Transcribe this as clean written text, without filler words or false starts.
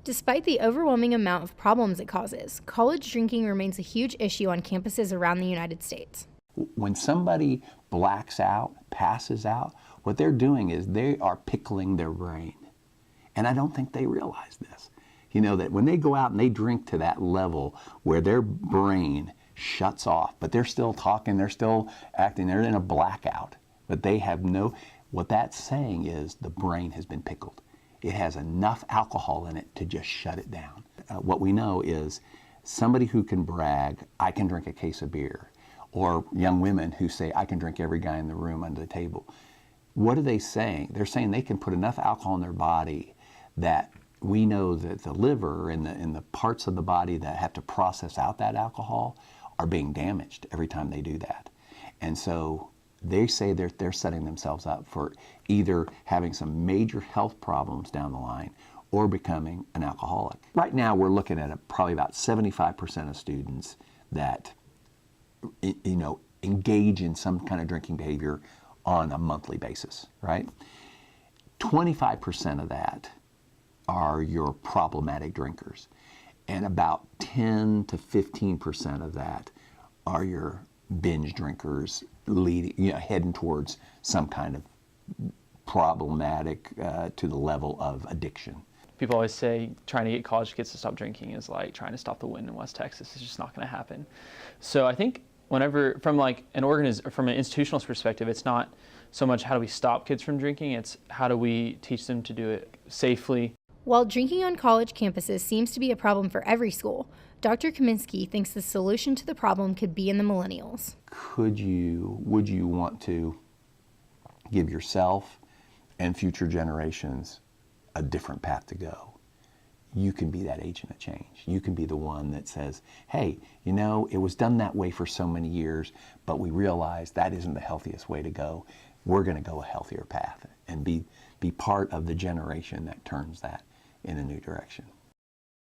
Despite the overwhelming amount of problems it causes, college drinking remains a huge issue on campuses around the United States. When somebody blacks out, passes out, what they're doing is they are pickling their brain. And I don't think they realize this. You know, that when they go out and they drink to that level where their brain shuts off, but they're still talking, they're still acting, they're in a blackout, but they have what that's saying is the brain has been pickled. It has enough alcohol in it to just shut it down. What we know is somebody who can brag, I can drink a case of beer, or young women who say, I can drink every guy in the room under the table. What are they saying? They're saying they can put enough alcohol in their body that we know that the liver and the parts of the body that have to process out that alcohol are being damaged every time they do that. And so they say they're setting themselves up for either having some major health problems down the line or becoming an alcoholic. Right now we're looking at probably about 75% of students that engage in some kind of drinking behavior on a monthly basis, right? 25% of that are your problematic drinkers, and about 10 to 15% of that are your binge drinkers heading towards some kind of problematic to the level of addiction. People always say trying to get college kids to stop drinking is like trying to stop the wind in West Texas. It's just not going to happen. So I think whenever, from an institutional perspective, it's not so much how do we stop kids from drinking, it's how do we teach them to do it safely. While drinking on college campuses seems to be a problem for every school, Dr. Kaminsky thinks the solution to the problem could be in the millennials. Would you want to give yourself and future generations a different path to go? You can be that agent of change. You can be the one that says, hey, it was done that way for so many years, but we realized that isn't the healthiest way to go. We're going to go a healthier path and be part of the generation that turns that in a new direction.